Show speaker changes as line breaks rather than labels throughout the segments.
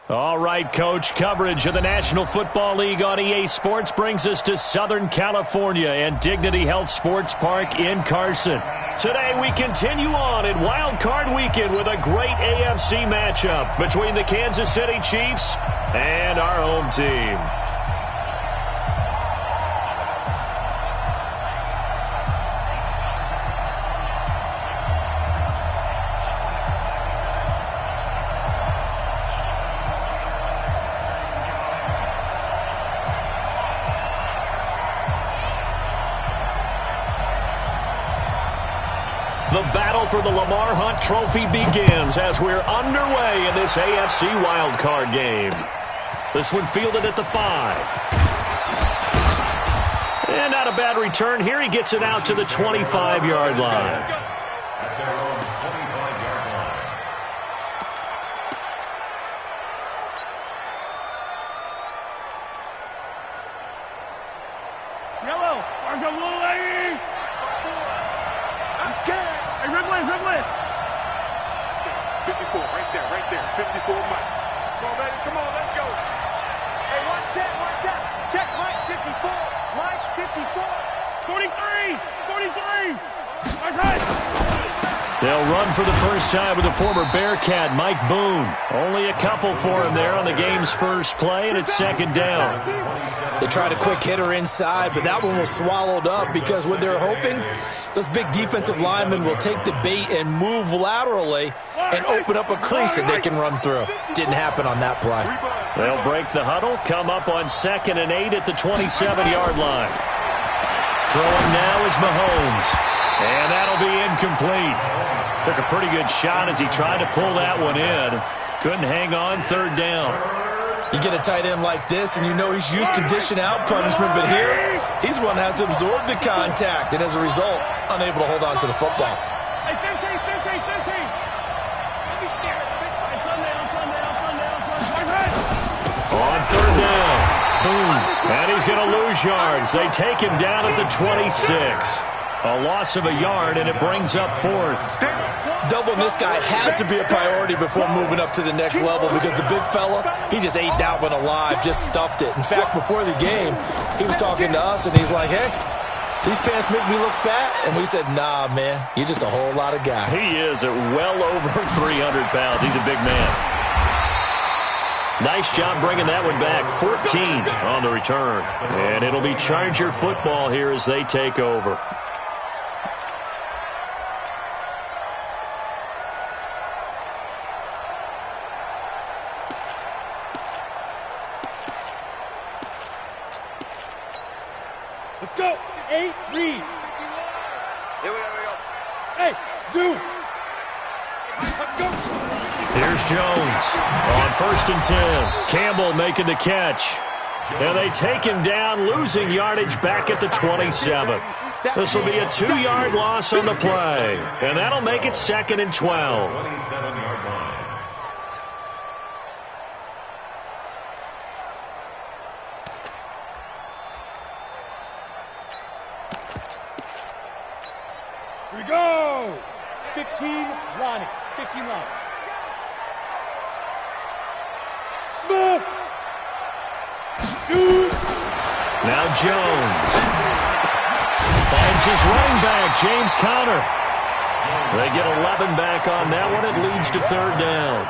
All right, Coach, coverage of the National Football League on EA Sports brings us to Southern California and Dignity Health Sports Park in Carson. Today we continue on in Wildcard Weekend with a great AFC matchup between the Kansas City Chiefs and our home team. The battle for the Lamar Hunt Trophy begins as we're underway in this AFC wildcard game. This one fielded at the 5. And not a bad return here. He gets it out to the 25-yard line. They'll run for the first time with the former Bearcat, Mike Boone. Only a couple for him there on the game's first play, and it's second down.
They tried a quick hitter inside, but that one was swallowed up because what they're hoping, those big defensive linemen will take the bait and move laterally and open up a crease that they can run through. Didn't happen on that play.
They'll break the huddle, come up on 2nd and 8 at the 27-yard line. Throwing now is Mahomes, and that'll be incomplete. Took a pretty good shot as he tried to pull that one in. Couldn't hang on, 3rd down.
You get a tight end like this, and you know he's used to dishing out punishment, but here, he's the one that has to absorb the contact, and as a result, unable to hold on to the football.
Hey, 15.
On 3rd down, boom, and he's going to lose yards. They take him down at the 26. A loss of a yard, and it brings up 4th.
Doubling this guy has to be a priority before moving up to the next level because the big fella, he just ate that one alive, just stuffed it. In fact, before the game, he was talking to us, and he's like, hey, these pants make me look fat. And we said, nah, man, you're just a whole lot of guy.
He is at well over 300 pounds. He's a big man. Nice job bringing that one back. 14 on the return. And it'll be Charger football here as they take over.
Let's go. 8, read.
Here we go.
Hey, zoom. Let's go.
Here's Jones on 1st and 10. Campbell making the catch. And they take him down, losing yardage back at the 27. This will be a 2-yard loss on the play. And that'll make it 2nd and 12.
27-yard line.
Here we go. 15, Lonnie. 15, Lonnie. Smith. Shoot.
Now Jones finds his running back, James Conner. They get 11 back on that one. It leads to 3rd down.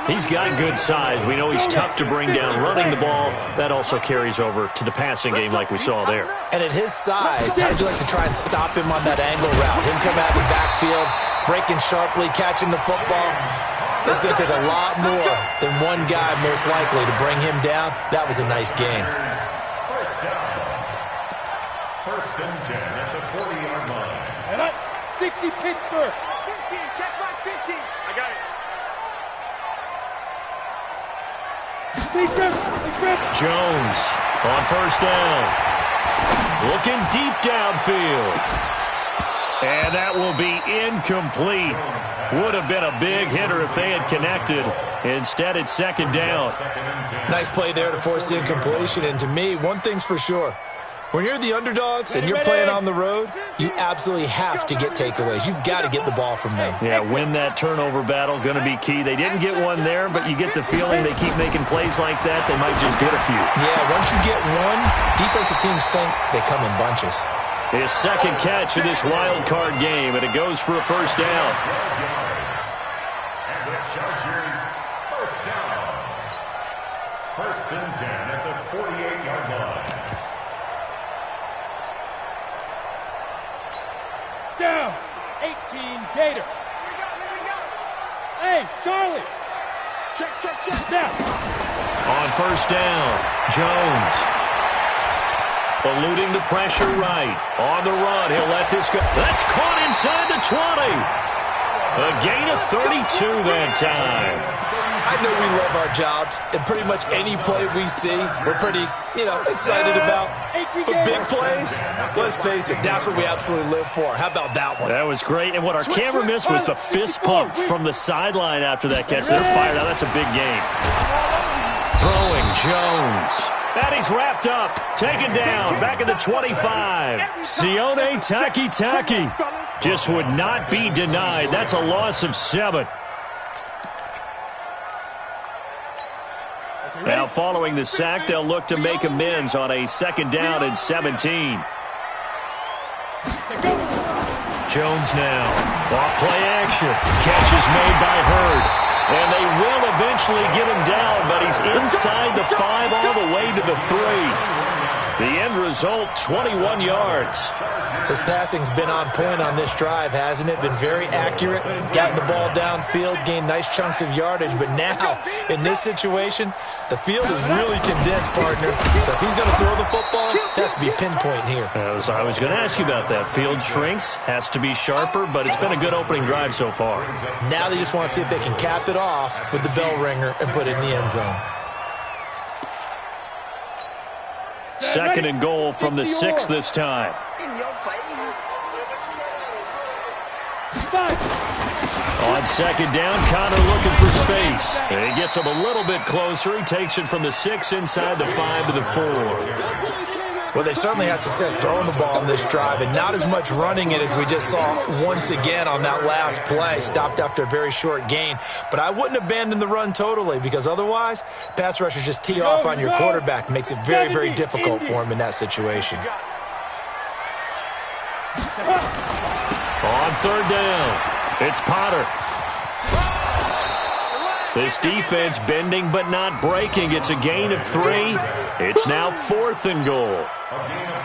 He's got good size. We know he's tough to bring down running the ball. That also carries over to the passing game like we saw there.
And at his size, how would you like to try and stop him on that angle route? Him come out of the backfield, breaking sharply, catching the football. It's going to take a lot more than one guy, most likely, to bring him down. That was a nice game.
First down. 1st and 10 at the 40-yard line.
And up. 60 Pittsburgh.
15. Check back 15. I got it.
Jones on 1st down. Looking deep downfield. And that will be incomplete. Would have been a big hitter if they had connected. Instead, it's 2nd down.
Nice play there to force the incompletion. And to me, one thing's for sure. When you're the underdogs and you're playing on the road, you absolutely have to get takeaways. You've got to get the ball from them.
Yeah, win that turnover battle, going to be key. They didn't get one there, but you get the feeling they keep making plays like that, they might just get a few.
Yeah, once you get one, defensive teams think they come in bunches.
His second catch in this wild card game, and it goes for a first down.
And the Chargers, first down. First and 10 at the 48-yard line.
Down. 18 Gator. Hey, Charlie. Check. Down.
On first down, Jones. Eluding the pressure right. On the run, he'll let this go. That's caught inside the 20. A gain of 32 that time.
I know we love our jobs, and pretty much any play we see, we're pretty, excited about. But big plays, let's face it, that's what we absolutely live for. How about that one?
That was great, and what our camera missed was the fist pump from the sideline after that catch. They're fired out. That's a big game. Throwing Jones. And he's wrapped up. Taken down. Back at the 25. Sione Taki just would not be denied. That's a loss of 7. Now, following the sack, they'll look to make amends on a second down and 17. Jones now. Off play action. Catch is made by Hurd. And they will eventually get him down, but he's inside the 5 all the way to the 3. The end result, 21 yards.
His passing's been on point on this drive, hasn't it? Been very accurate, gotten the ball downfield, gained nice chunks of yardage. But now, in this situation, the field is really condensed, partner. So if he's going to throw the football, that could be pinpoint here.
I was going to ask you about that. Field shrinks, has to be sharper, but it's been a good opening drive so far.
Now they just want to see if they can cap it off with the bell ringer and put it in the end zone.
Second and goal from the 6 this time.
In your face.
On second down, Connor looking for space. And he gets him a little bit closer. He takes it from the 6 inside the 5 to the 4.
Well, they certainly had success throwing the ball in this drive and not as much running it as we just saw once again on that last play. Stopped after a very short gain. But I wouldn't abandon the run totally because otherwise, pass rushers just tee off on your quarterback. Makes it very, very difficult for him in that situation.
On third down, it's Potter. This defense bending but not breaking. It's a gain of 3. It's now 4th and goal.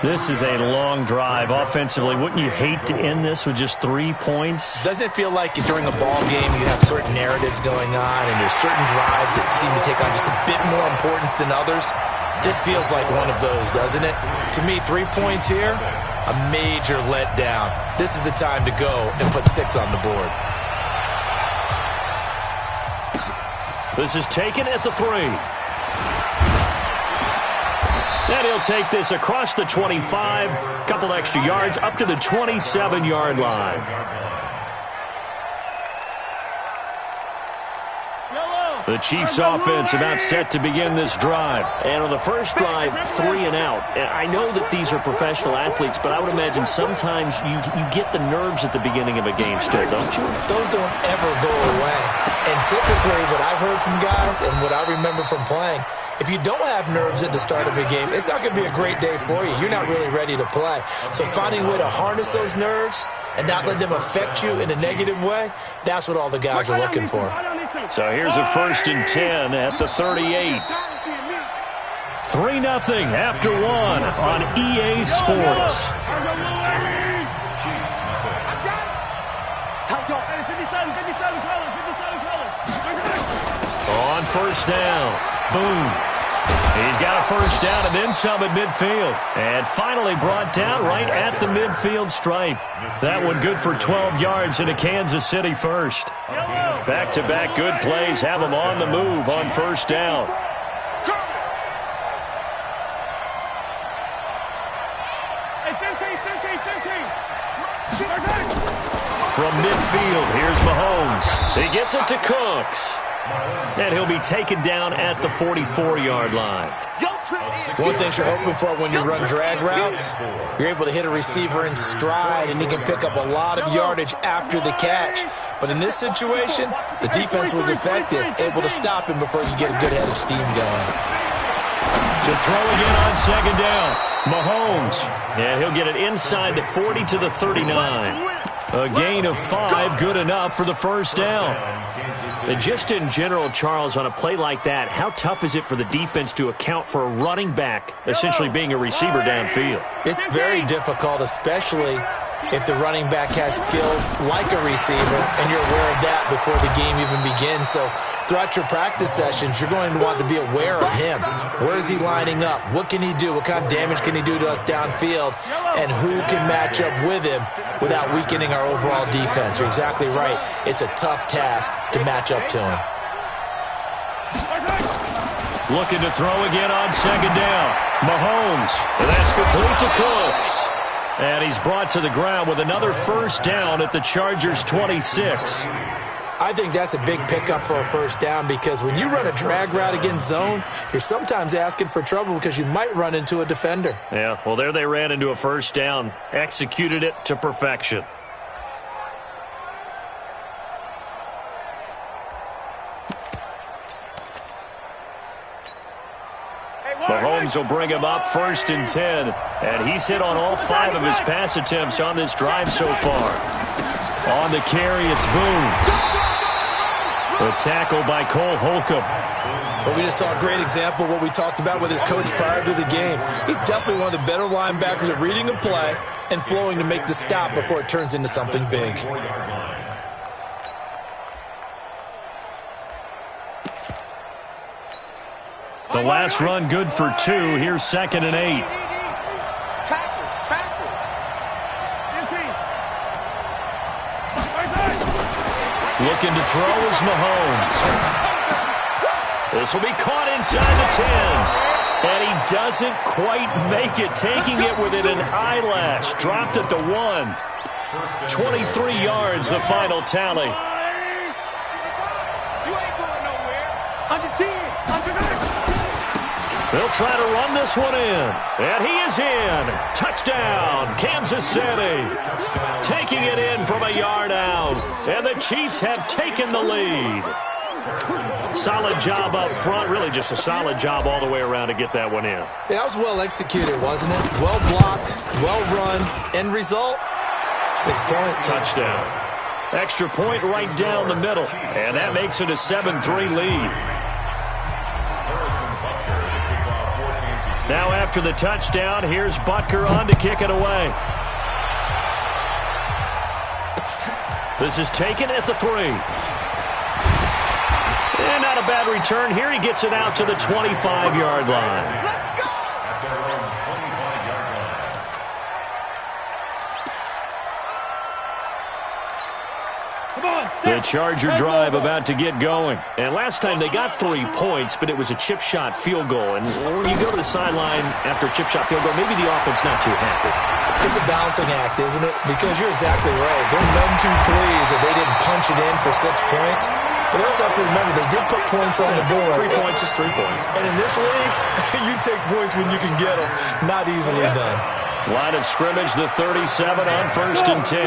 This is a long drive offensively. Wouldn't you hate to end this with just 3 points?
Doesn't it feel like during a ball game you have certain narratives going on and there's certain drives that seem to take on just a bit more importance than others? This feels like one of those, doesn't it? To me, 3 points here, a major letdown. This is the time to go and put 6 on the board.
This is taken at the 3. And he'll take this across the 25. Couple extra yards up to the 27-yard line. The Chiefs offense about set to begin this drive. And on the first drive, 3 and out. And I know that these are professional athletes, but I would imagine sometimes you get the nerves at the beginning of a game still, don't you?
Those don't ever go away. And typically what I've heard from guys and what I remember from playing, if you don't have nerves at the start of a game, it's not going to be a great day for you. You're not really ready to play. So finding a way to harness those nerves and not let them affect you in a negative way, that's what all the guys are looking for.
So here's a 1st and 10 at the 38. 3-0 after 1 on EA Sports. On first down, boom. He's got a first down and then some at midfield. And finally brought down right at the midfield stripe. That one good for 12 yards into Kansas City first. Back-to-back good plays have him on the move on first down. From midfield, here's Mahomes. He gets it to Cooks. And he'll be taken down at the 44-yard line.
One thing you're hoping for when you run drag routes, you're able to hit a receiver in stride, and he can pick up a lot of yardage after the catch. But in this situation, the defense was effective, able to stop him before you get a good head of steam going.
To throw again on second down, Mahomes. And he'll get it inside the 40 to the 39. A gain of 5, good enough for the first down. And just in general, Charles, on a play like that, how tough is it for the defense to account for a running back essentially being a receiver downfield?
It's very difficult, especially if the running back has skills like a receiver, and you're aware of that before the game even begins. So throughout your practice sessions, you're going to want to be aware of him. Where is he lining up? What can he do? What kind of damage can he do to us downfield? And who can match up with him without weakening our overall defense? You're exactly right. It's a tough task to match up to him.
Looking to throw again on second down. Mahomes. And that's complete to Cooks. And he's brought to the ground with another first down at the Chargers' 26.
I think that's a big pickup for a first down, because when you run a drag route against zone, you're sometimes asking for trouble because you might run into a defender.
Yeah, well, there they ran into a first down. Executed it to perfection. Mahomes will bring him up 1st and 10. And he's hit on all 5 of his pass attempts on this drive so far. On the carry, it's Boone. The tackle by Cole Holcomb.
But we just saw a great example of what we talked about with his coach prior to the game. He's definitely one of the better linebackers at reading a play and flowing to make the stop before it turns into something big.
The last run good for 2. Here's 2nd and 8. Looking to throw is Mahomes. This will be caught inside the 10. And he doesn't quite make it, taking it within an eyelash. Dropped at the 1. 23 yards, the final tally. They'll try to run this one in. And he is in. Touchdown, Kansas City. Taking it in from a yard out. And the Chiefs have taken the lead. Solid job up front. Really just a solid job all the way around to get that one in.
Yeah, that was well executed, wasn't it? Well blocked, well run. End result, 6 points.
Touchdown. Extra point right down the middle. And that makes it a 7-3 lead. Now after the touchdown, here's Butker on to kick it away. This is taken at the 3. And not a bad return here. He gets it out to the 25-yard line. The Charger drive about to get going. And last time they got 3 points, but it was a chip shot field goal. And when you go to the sideline after a chip shot field goal, maybe the offense not too happy.
It's a balancing act, isn't it? Because you're exactly right. They're none too pleased that they didn't punch it in for 6 points. But they also have to remember they did put points on the board.
3 points is 3 points.
And in this league, you take points when you can get them. Not easily done.
Line of scrimmage, the 37 on 1st and 10.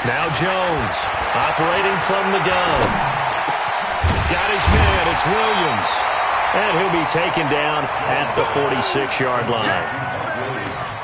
Now Jones, operating from the gun. Got his man, it's Williams. And he'll be taken down at the 46-yard line.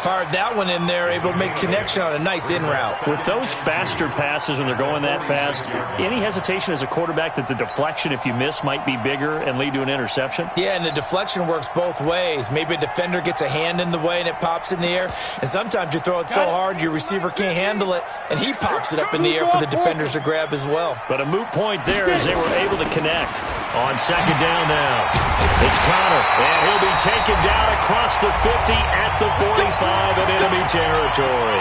Fired that one in there, able to make connection on a nice in route.
With those faster passes when they're going that fast, any hesitation as a quarterback that the deflection, if you miss, might be bigger and lead to an interception?
Yeah, and the deflection works both ways. Maybe a defender gets a hand in the way and it pops in the air. And sometimes you throw it so hard your receiver can't handle it, and he pops it up in the air for the defenders to grab as well.
But a moot point there as they were able to connect. On second down now, it's Connor, and he'll be taken down across the 50 at the 45 in enemy territory.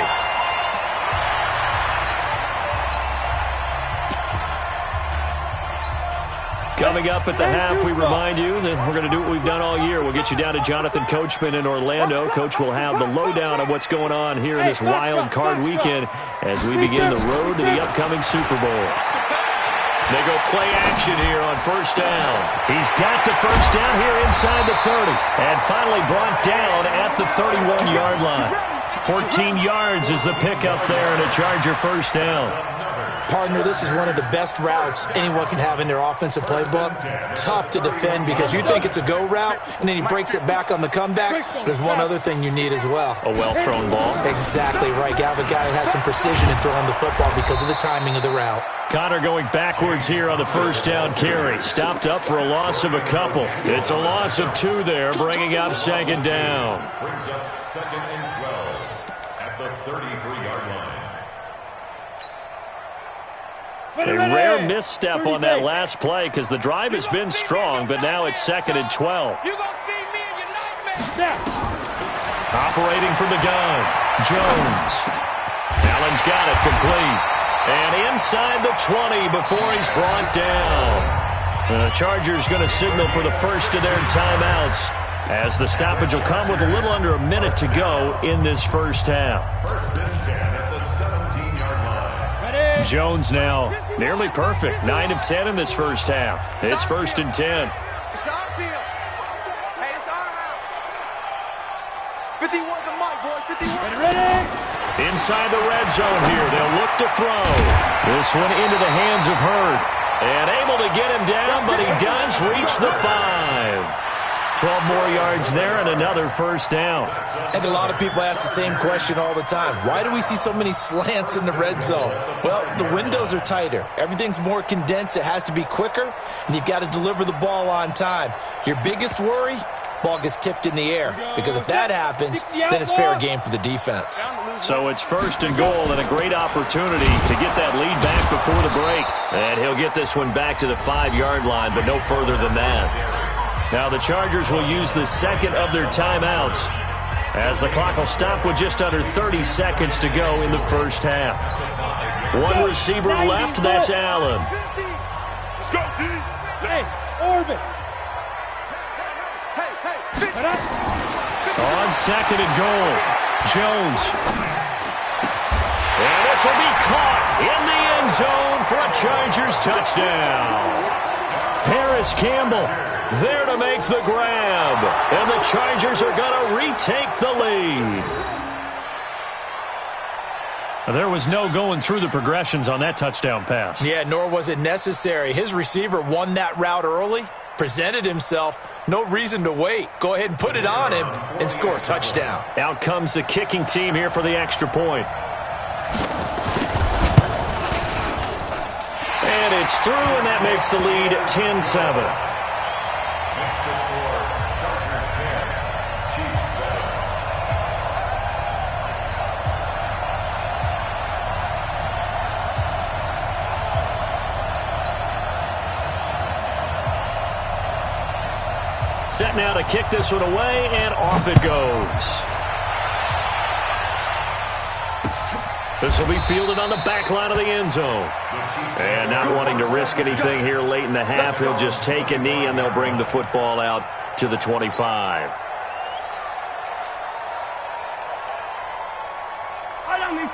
Coming up at the half, we remind you that we're going to do what we've done all year. We'll get you down to Jonathan Coachman in Orlando. Coach will have the lowdown of what's going on here in this wild card weekend as we begin the road to the upcoming Super Bowl. They go play action here on first down. He's got the first down here inside the 30. And finally brought down at the 31-yard line. 14 yards is the pickup there and a Charger first down.
Partner, this is one of the best routes anyone can have in their offensive playbook. Tough to defend because you think it's a go route, and then he breaks it back on the comeback. There's one other thing you need as well.
A well-thrown ball.
Exactly right. You have a guy who has some precision in throwing the football because of the timing of the route.
Connor going backwards here on the first down carry. Stopped up for a loss of a couple. It's a loss of 2 there, bringing up second down.
Brings up second and 12 at the 33-yard line.
A rare misstep on that last play because the drive has been strong, but now it's second and 12. Operating from the gun, Jones. Allen's got it complete. And inside the 20 before he's brought down. The Chargers going to signal for the first of their timeouts as the stoppage will come with a little under a minute to go in this first half.
First and 10 at the 17-yard line.
Jones now nearly perfect. 9 of 10 in this first half. It's first and 10.
It's our field. Hey, it's our house. 51 to Mike, boys. 51.
Ready?
Inside the red zone here. They'll look to throw. This one into the hands of Hurd. And able to get him down, but he does reach the 5. 12 more yards there and another first down.
And a lot of people ask the same question all the time. Why do we see so many slants in the red zone? Well, the windows are tighter. Everything's more condensed. It has to be quicker, and you've got to deliver the ball on time. Your biggest worry? Ball gets tipped in the air. Because if that happens, then it's fair game for the defense.
So it's first and goal and a great opportunity to get that lead back before the break. And he'll get this one back to the 5-yard line, but no further than that. Now the Chargers will use the second of their timeouts as the clock will stop with just under 30 seconds to go in the first half. One receiver left, that's Allen.
Let's go, D. Hey, Orbit.
On second and goal, Jones. And this will be caught in the end zone for a Chargers touchdown. Paris Campbell there to make the grab. And the Chargers are going to retake the lead. There was no going through the progressions on that touchdown pass.
Yeah, nor was it necessary. His receiver won that route early, presented himself. No reason to wait. Go ahead and put it on him and score a touchdown.
Out comes the kicking team here for the extra point. And it's through, and that makes the lead 10-7.
Makes the score Chargers 10, Chiefs 7.
Set now to kick this one away, and off it goes. This will be fielded on the back line of the end zone. And not wanting to risk anything here late in the half, he'll just take a knee, and they'll bring the football out to the 25.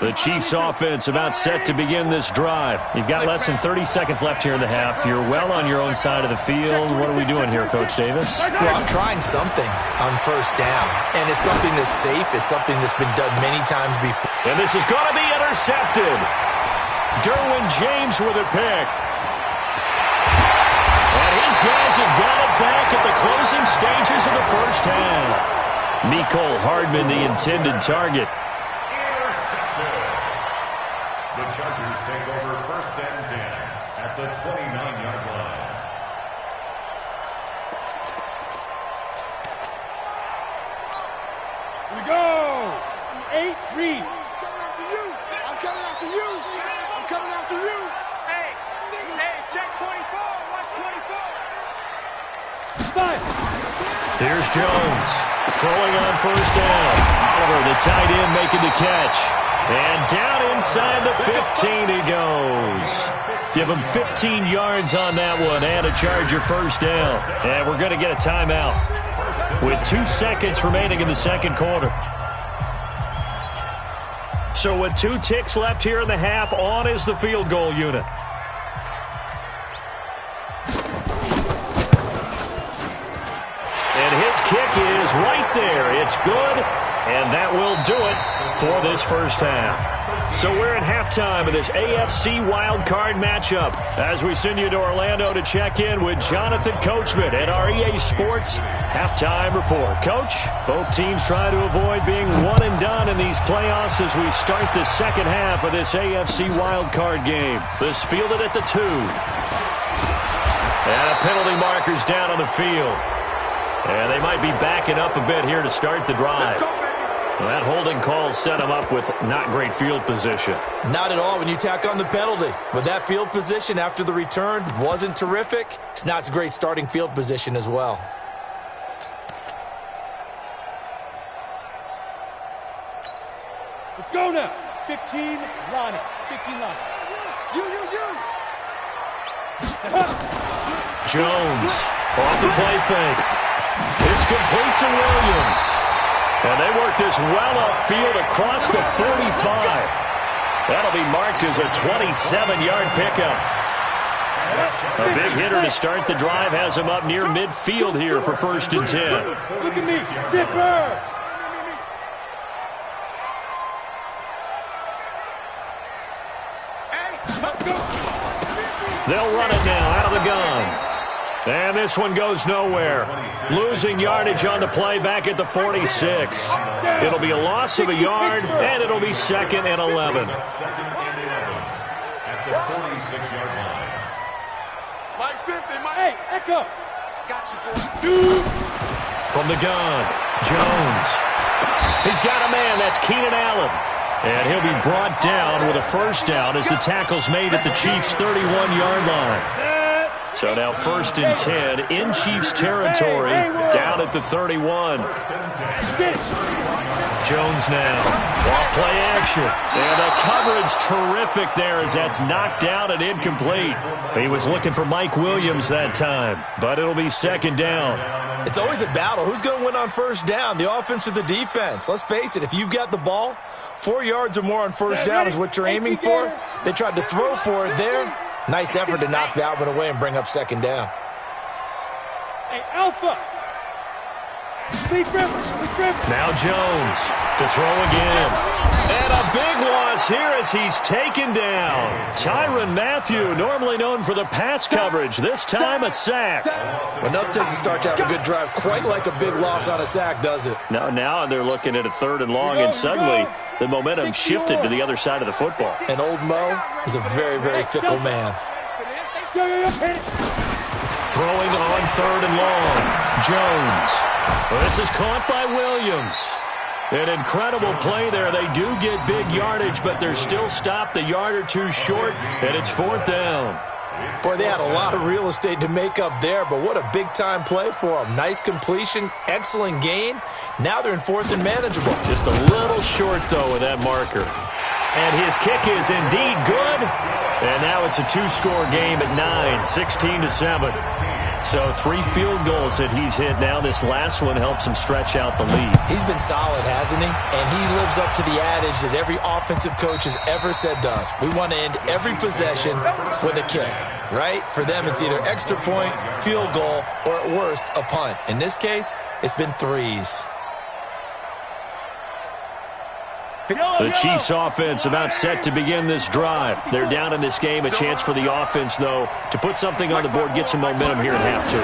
The Chiefs offense about set to begin this drive. You've got less than 30 seconds left here in the half. You're well on your own side of the field. What are we doing here, Coach Davis?
Well, I'm trying something on first down, and it's something that's safe. It's something that's been done many times before.
And this is going to be intercepted. Derwin James with a pick. And his guys have got it back at the closing stages of the first half. Mecole Hardman, the intended target.
The Chargers take over first and 10 at the 29-yard line.
Here we go. 8, read.
I'm coming after you. I'm coming after you. Hey, check 24. Watch 24.
5.
Here's Jones throwing on first down. Oliver, the tight end, making the catch. And down inside the 15 he goes. Give him 15 yards on that one and a Charger first down. And we're going to get a timeout with 2 seconds remaining in the second quarter. So with 2 ticks left here in the half, on is the field goal unit. is right there. It's good, and that will do it for this first half. So we're at halftime of this AFC Wildcard matchup as we send you to Orlando to check in with Jonathan Coachman at our EA Sports Halftime Report. Coach, both teams try to avoid being one and done in these playoffs as we start the second half of this AFC Wildcard game. This fielded at the 2. And a penalty marker's down on the field. And they might be backing up a bit here to start the drive. Well, that holding call set him up with not great field position.
Not at all when you tack on the penalty. But that field position after the return wasn't terrific. It's not a great starting field position as well.
Let's go now. 15, Lonnie. 15, Lonnie. You.
Jones off the play fake. It's complete to Williams. And they work this well upfield across the 45. That'll be marked as a 27-yard pickup. A big hitter to start the drive has him up near midfield here for 1st and 10.
Look at me. Zipper.
They'll run it now out of the gun. And this one goes nowhere. Losing yardage on the play back at the 46. It'll be a loss of a yard, and it'll be 2nd and 11.
At the 46-yard line.
Mike 50, Mike. Hey, Echo. Got you.
From the gun, Jones. He's got a man. That's Keenan Allen. And he'll be brought down with a first down as the tackle's made at the Chiefs' 31-yard line. So now 1st and 10 in Chiefs territory, down at the 31. Jones now, off play action. And the coverage terrific there as that's knocked down and incomplete. He was looking for Mike Williams that time, but it'll be 2nd down.
It's always a battle. Who's going to win on 1st down, the offense or the defense? Let's face it, if you've got the ball, 4 yards or more on 1st down is what you're aiming for. They tried to throw for it there. Nice effort to knock that one away and bring up 2nd down.
Hey, Alpha.
Now Jones to throw again. And a big loss here as he's taken down. Tyrann Mathieu, normally known for the pass coverage, this time a sack.
Well, nothing takes a start to have a good drive quite like a big loss on a sack, does it?
Now they're looking at a 3rd and long, and suddenly the momentum shifted to the other side of the football.
And old Mo is a very, very fickle man.
Throwing on 3rd and long. Jones. Well, this is caught by Williams. An incredible play there. They do get big yardage, but they're still stopped a yard or two short, and it's 4th down.
Boy, they had a lot of real estate to make up there, but what a big-time play for them. Nice completion, excellent gain. Now they're in 4th and manageable.
Just a little short, though, with that marker. And his kick is indeed good. And now it's a 2-score game at 9, 16-7. So 3 field goals that he's hit now. This last one helps him stretch out the lead.
He's been solid, hasn't he? And he lives up to the adage that every offensive coach has ever said to us. We want to end every possession with a kick, right? For them, it's either extra point, field goal, or at worst, a punt. In this case, it's been 3s.
The Chiefs offense about set to begin this drive. They're down in this game. A chance for the offense, though, to put something on the board, get some momentum here at half 2.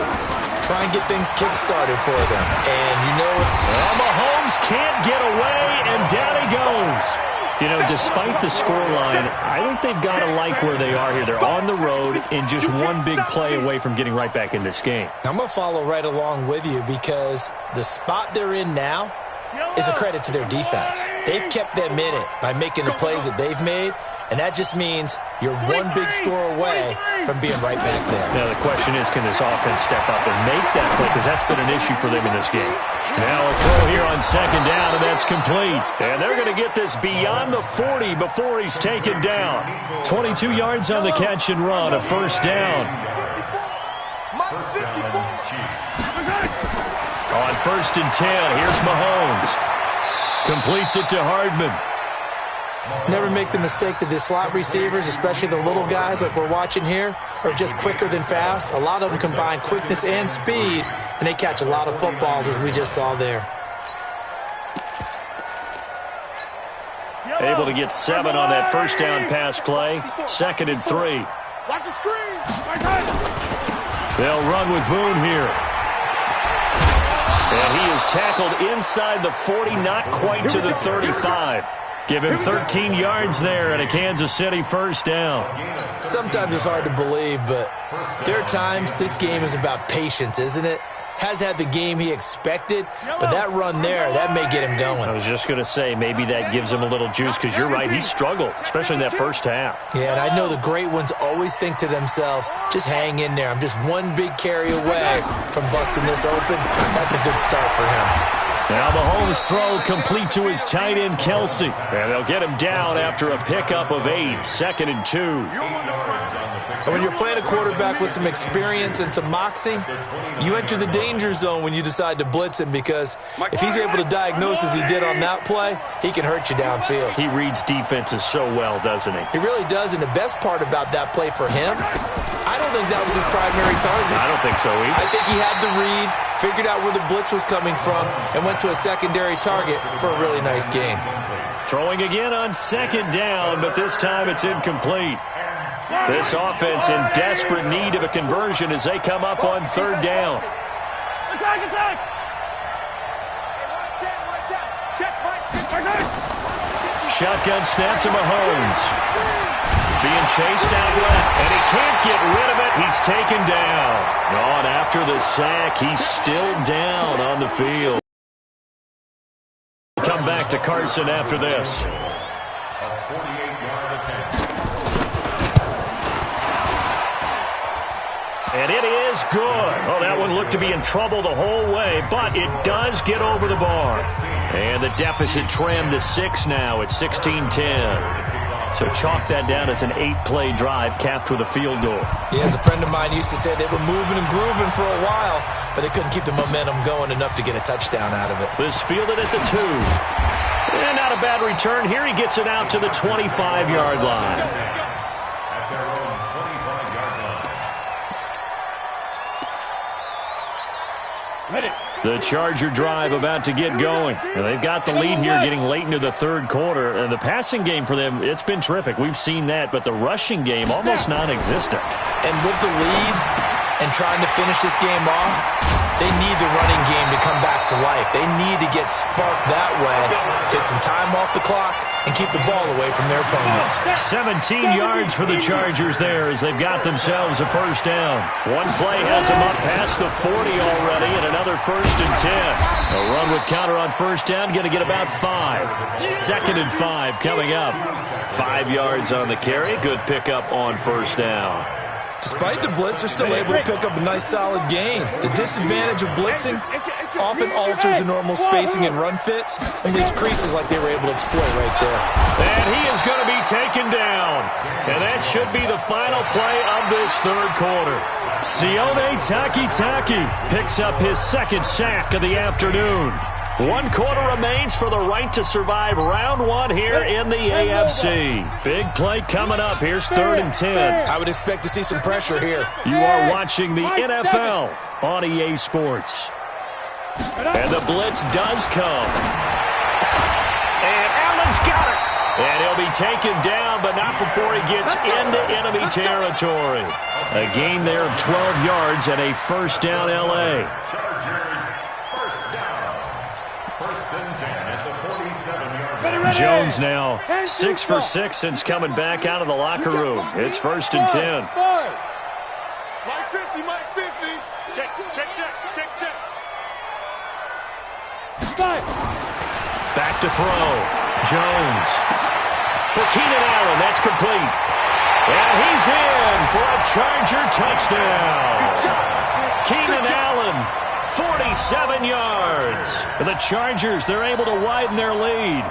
Try and get things kick-started for them. And you know,
well, Mahomes can't get away, and down he goes. You know, despite the scoreline, I think they've got to like where they are here. They're on the road and just one big play away from getting right back in this game.
I'm going to follow right along with you because the spot they're in now is a credit to their defense. They've kept them in it by making the plays that they've made, and that just means you're one big score away from being right back there.
Now the question is, can this offense step up and make that play, because that's been an issue for them in this game. Now a throw here on 2nd down, and that's complete. And they're going to get this beyond the 40 before he's taken down. 22 yards on the catch and run, a 1st down. On 1st and 10, here's Mahomes. Completes it to Hardman.
Never make the mistake that the slot receivers, especially the little guys like we're watching here, are just quicker than fast. A lot of them combine quickness and speed, and they catch a lot of footballs, as we just saw there.
Able to get 7 on that first down pass play. 2nd and 3.
Watch the screen.
They'll run with Boone here. And he is tackled inside the 40, not quite to the 35. Give him 13 yards there and a Kansas City first down.
Sometimes it's hard to believe, but there are times this game is about patience, isn't it? Has had the game he expected, but that run there, that may get him going.
I was just going to say, maybe that gives him a little juice, because you're right, he struggled, especially in that first half.
Yeah, and I know the great ones always think to themselves, just hang in there. I'm just one big carry away from busting this open. That's a good start for him.
Now Mahomes' throw complete to his tight end, Kelsey. And they'll get him down after a pickup of 8, 2nd and 2.
And when you're playing a quarterback with some experience and some moxie, you enter the danger zone when you decide to blitz him, because if he's able to diagnose as he did on that play, he can hurt you downfield.
He reads defenses so well, doesn't he?
He really does, and the best part about that play for him, I don't think that was his primary target.
I don't think so either.
I think he had the read, figured out where the blitz was coming from, and went to a secondary target for a really nice gain.
Throwing again on 2nd down, but this time it's incomplete. This offense in desperate need of a conversion as they come up on 3rd down.
Attack!
Shotgun snap to Mahomes. Being chased out left, and he can't get rid of it. He's taken down. On after the sack, he's still down on the field. Come back to Carson after this.
A 48-yard attempt.
And it is good. Oh, that one looked to be in trouble the whole way, but it does get over the bar. And the deficit trimmed to 6 now at 16-10. So chalk that down as an 8-play drive capped with a field goal.
Yeah, as a friend of mine used to say, they were moving and grooving for a while, but they couldn't keep the momentum going enough to get a touchdown out of it.
This fielded at the 2. And not a bad return. Here he gets it out to the 25-yard line.
At their own 25-yard line.
Ready.
The Charger drive about to get going. And they've got the lead here getting late into the 3rd quarter. And the passing game for them, it's been terrific. We've seen that, but the rushing game almost non-existent.
And with the lead and trying to finish this game off, they need the running game to come back to life. They need to get sparked that way, take some time off the clock, and keep the ball away from their opponents.
17 yards for the Chargers there as they've got themselves a first down. One play has them up past the 40 already, and another 1st and 10. A run with counter on first down, going to get about 5. 2nd and 5 coming up. 5 yards on the carry. Good pickup on first down.
Despite the blitz, they're still able to pick up a nice solid gain. The disadvantage of blitzing often alters the normal spacing and run fits and leaves creases like they were able to exploit right there.
And he is going to be taken down. And that should be the final play of this 3rd quarter. Sione Takitaki picks up his 2nd sack of the afternoon. 1 quarter remains for the right to survive round 1 here in the AFC. Big play coming up. Here's 3rd and 10.
I would expect to see some pressure here.
You are watching the NFL on EA Sports. And the blitz does come. And Allen's got it. And he'll be taken down, but not before he gets into enemy territory. A gain there of 12 yards and a first down L.A.
Chargers, first down. 1st and 10 at the 47-yard line.
Jones now 6 for 6 since coming back out of the locker room. It's 1st and 10.
Mike 50, Mike 50. Check.
Back to throw. Jones. For Keenan Allen, that's complete. And he's in for a Charger touchdown. Keenan Allen, 47 yards. And the Chargers, they're able to widen their lead.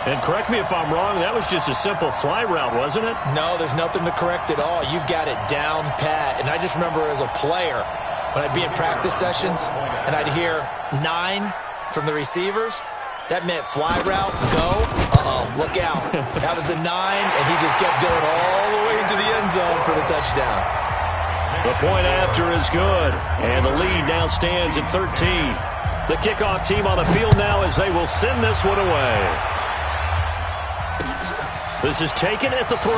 And correct me if I'm wrong, that was just a simple fly route, wasn't it?
No, there's nothing to correct at all. You've got it down pat. And I just remember as a player, when I'd be in practice sessions and I'd hear 9 from the receivers, that meant fly route, go, look out. That was the 9, and he just kept going all the way into the end zone for the touchdown.
The point after is good, and the lead now stands at 13. The kickoff team on the field now as they will send this one away. This is taken at the 3.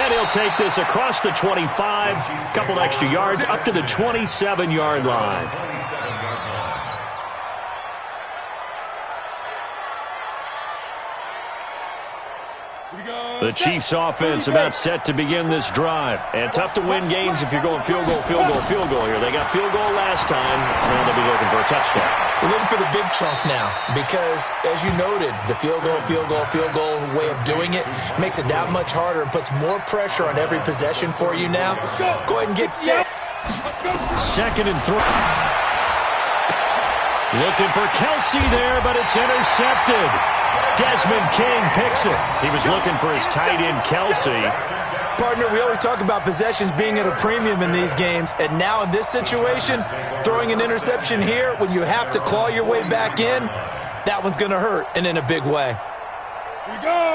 And he'll take this across the 25, a couple extra yards up to the 27-yard line. The Chiefs offense about set to begin this drive. And tough to win games if you're going field goal, field goal, field goal here. They got field goal last time. Now they'll be looking for a touchdown.
They're looking for the big chunk now because, as you noted, the field goal way of doing it makes it that much harder and puts more pressure on every possession for you now. Go ahead and get set.
2nd and 3. Looking for Kelsey there, but it's intercepted. Desmond King picks it. He was looking for his tight end, Kelsey.
Partner, we always talk about possessions being at a premium in these games, and now in this situation, throwing an interception here when you have to claw your way back in, that one's going to hurt, and in a big way.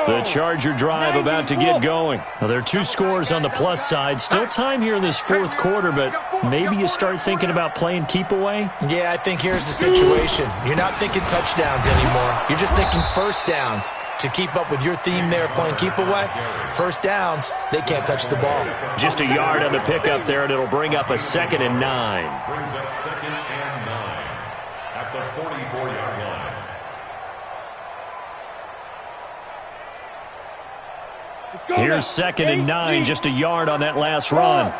The Charger drive about to get going. Now, there are 2 scores on the plus side. Still time here in this 4th quarter, but maybe you start thinking about playing keep away?
Yeah, I think here's the situation. You're not thinking touchdowns anymore. You're just thinking first downs. To keep up with your theme there of playing keep away, first downs, they can't touch the ball.
Just a yard on the pickup there, and it'll bring up a 2nd and 9.
Brings up 2nd and 9 at the 44-yard line.
Here's 2nd and 9, just a yard on that last run.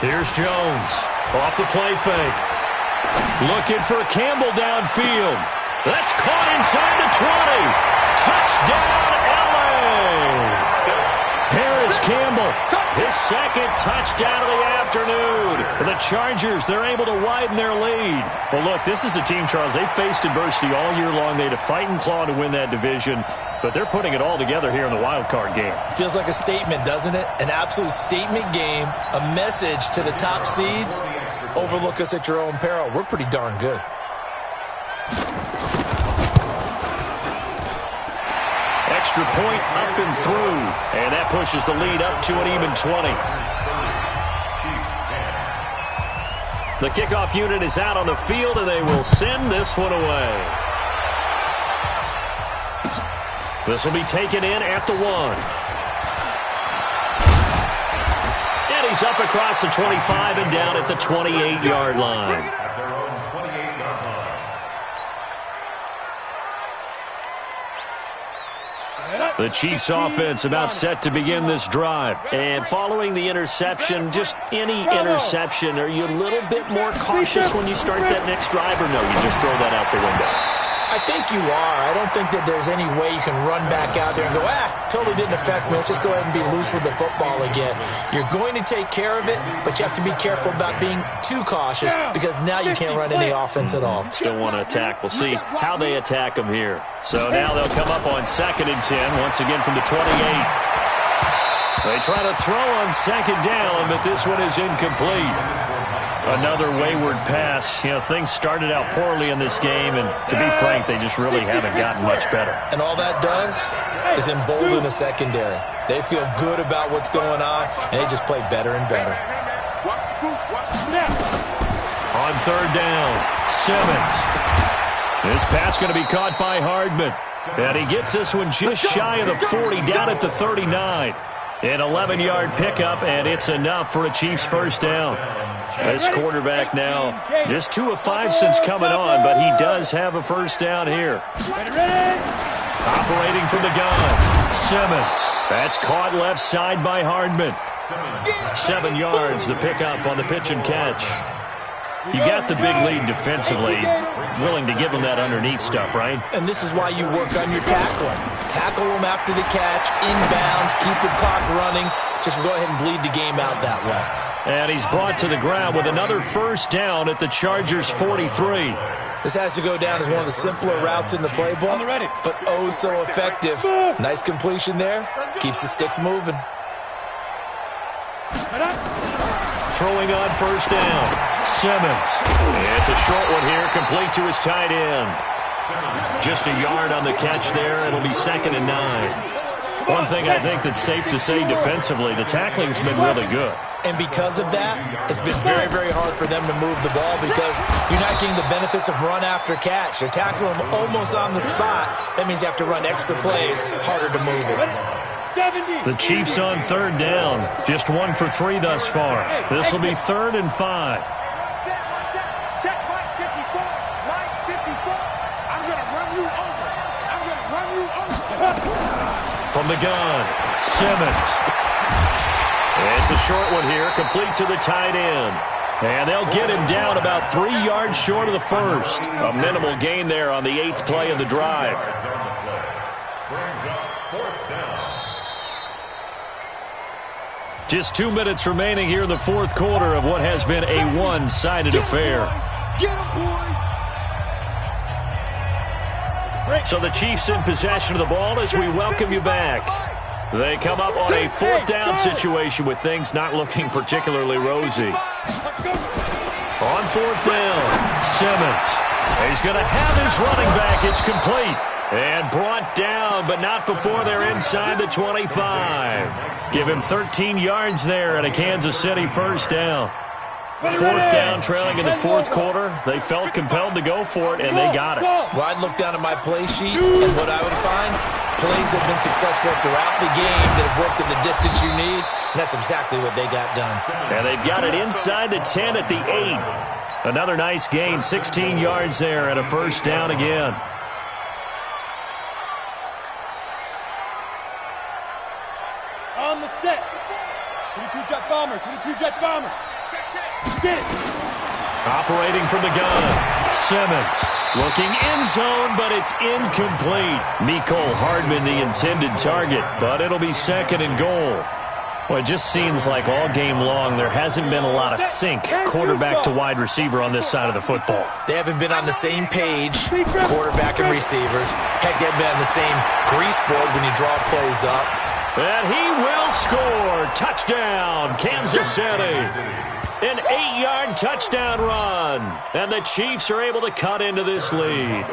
Here's Jones, off the play fake. Looking for Campbell downfield. That's caught inside the 20. Touchdown, LA! Harris Campbell, his 2nd touchdown of the afternoon. The Chargers, they're able to widen their lead. Well, look, this is a team, Charles, they faced adversity all year long. They had to fight and claw to win that division, but they're putting it all together here in the Wildcard game.
Feels like a statement, doesn't it? An absolute statement game, a message to the top seeds. Overlook us at your own peril. We're pretty darn good.
Extra point up and through, and that pushes the lead up to an even 20. The kickoff unit is out on the field, and they will send this one away. This will be taken in at the 1. And he's up across the 25 and down at the 28-yard line. The Chiefs offense about set to begin this drive. And following the interception, just any interception, are you a little bit more cautious when you start that next drive, or no, you just throw that out the window?
I think you are. I don't think that there's any way you can run back out there and go, totally didn't affect me. Let's just go ahead and be loose with the football again. You're going to take care of it, but you have to be careful about being too cautious because now you can't run any offense at all.
Still want to attack. We'll see how they attack them here. So now they'll come up on 2nd and 10, once again from the 28. They try to throw on 2nd down, but this one is incomplete. Another wayward pass. You know, things started out poorly in this game, and to be frank, they just really haven't gotten much better.
And all that does is embolden the secondary. They feel good about what's going on, and they just play better and better.
On 3rd down, Simmons. This pass going to be caught by Hardman. And he gets this one just shy of the 40, down at the 39. An 11-yard pickup, and it's enough for a Chiefs first down. This quarterback now just 2 of 5 since coming on, but he does have a first down here. Operating from the gun, Simmons. That's caught left side by Hardman. 7 yards, the pickup on the pitch and catch. You got the big lead defensively, willing to give them that underneath stuff, right?
And this is why you work on your tackling. Tackle them after the catch, inbounds, keep the clock running. Just go ahead and bleed the game out that way.
And he's brought to the ground with another first down at the Chargers' 43.
This has to go down as one of the simpler routes in the playbook, but oh so effective. Nice completion there. Keeps the sticks moving.
Throwing on first down, Simmons. It's a short one here, complete to his tight end. Just a yard on the catch there. It'll be 2nd and 9. One thing I think that's safe to say defensively, the tackling's been really good.
And because of that, it's been very, very hard for them to move the ball because you're not getting the benefits of run after catch. You're tackling them almost on the spot. That means you have to run extra plays, harder to move it.
The Chiefs on third down. Just 1 for 3 thus far. This will be 3rd and 5.
Check right 54, right 54. I'm going to run you over. I'm going to run you over.
From the gun, Simmons. It's a short one here, complete to the tight end. And they'll get him down about 3 yards short of the first. A minimal gain there on the 8th play of the drive. Just 2 minutes remaining here in the 4th quarter of what has been a one-sided affair.
Get him, boy.
So the Chiefs in possession of the ball as we welcome you back. They come up on a 4th down situation with things not looking particularly rosy. On 4th down, Simmons. He's going to have his running back. It's complete. And brought down, but not before they're inside the 25. Give him 13 yards there and a Kansas City first down. 4th down, trailing in the 4th quarter. They felt compelled to go for it, and they got it.
Well, I'd look down at my play sheet, and what I would find, plays have been successful throughout the game that have worked in the distance you need, and that's exactly what they got done.
And they've got it inside the 10 at the 8. Another nice gain, 16 yards there and a first down again.
On the set. 22 jet bomber, 22 jet bomber. Get it.
Operating from the gun, Simmons. Looking end zone, but it's incomplete. Mecole Hardman the intended target, but it'll be 2nd and goal. Well, it just seems like all game long there hasn't been a lot of sync quarterback to wide receiver on this side of the football.
They haven't been on the same page, quarterback and receivers. Heck, they've been on the same grease board when you draw plays up.
And he will score. Touchdown, Kansas City. An 8-yard touchdown run. And the Chiefs are able to cut into this lead.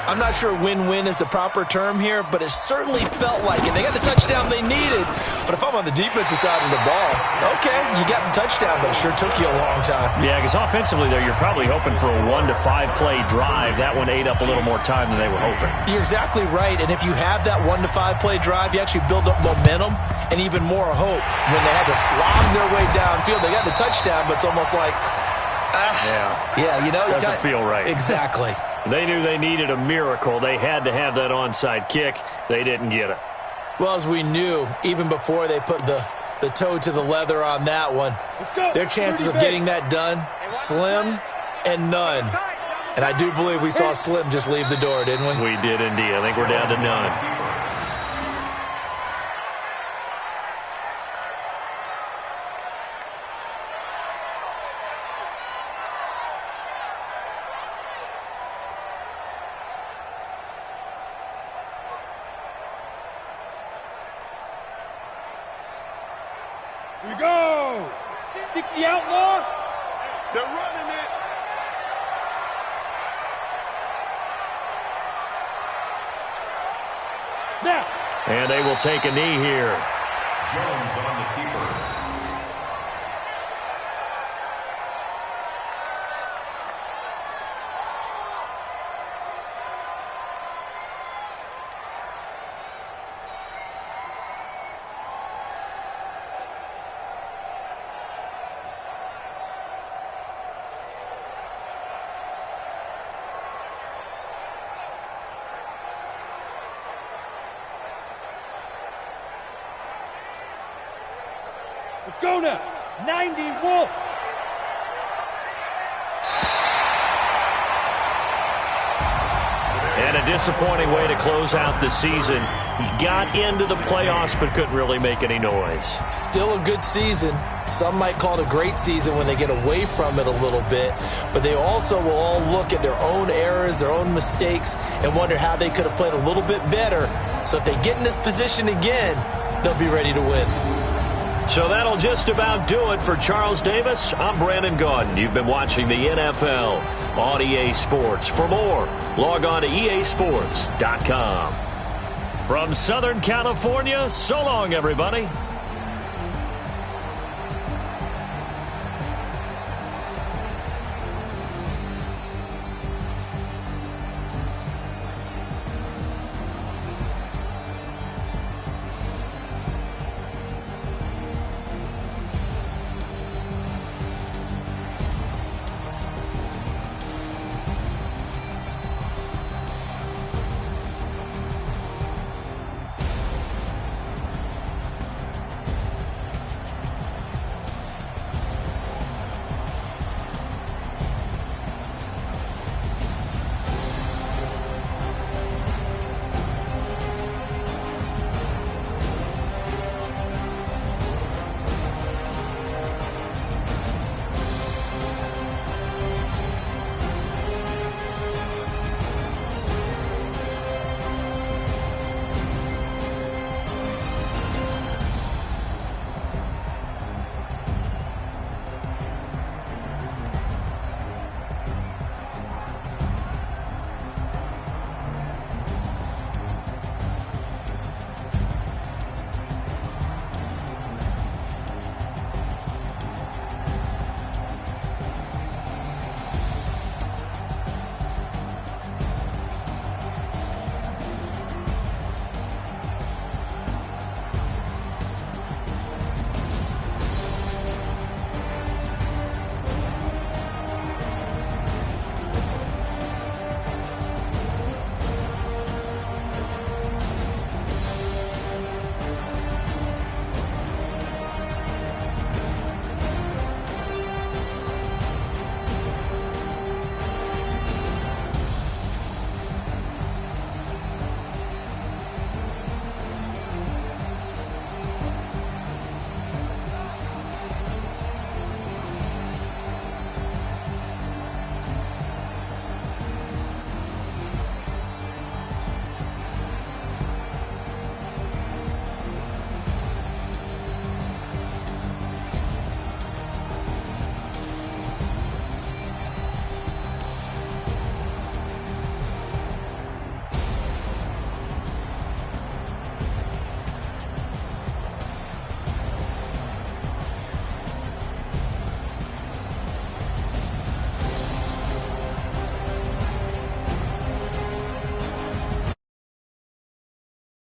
I'm not sure win-win is the proper term here, but it certainly felt like it. They got the touchdown they needed. But if I'm on the defensive side of the ball, okay, you got the touchdown, but it sure took you a long time.
Yeah, because offensively there, you're probably hoping for a 1 to 5 play drive. That one ate up a little more time than they were hoping.
You're exactly right. And if you have that 1 to 5 play drive, you actually build up momentum and even more hope. When they had to slog their way downfield, they got the touchdown, but it's almost like, yeah, you know,
doesn't feel right.
Exactly.
They knew they needed a miracle. They had to have that onside kick. They didn't get it.
Well, as we knew, even before they put the toe to the leather on that one, their chances of getting that done, slim and none. And I do believe we saw Slim just leave the door, didn't we?
We did indeed. I think we're down to none.
Here we go. 60 outlaw.
They're running it.
Now.
And they will take a knee here.
Jones on the keeper.
Let's go now. 90 Wolf.
And a disappointing way to close out the season. He got into the playoffs but couldn't really make any noise.
Still a good season. Some might call it a great season when they get away from it a little bit. But they also will all look at their own errors, their own mistakes, and wonder how they could have played a little bit better. So if they get in this position again, they'll be ready to win.
So that'll just about do it for Charles Davis. I'm Brandon Gaudin. You've been watching the NFL on EA Sports. For more, log on to easports.com. From Southern California, so long, everybody.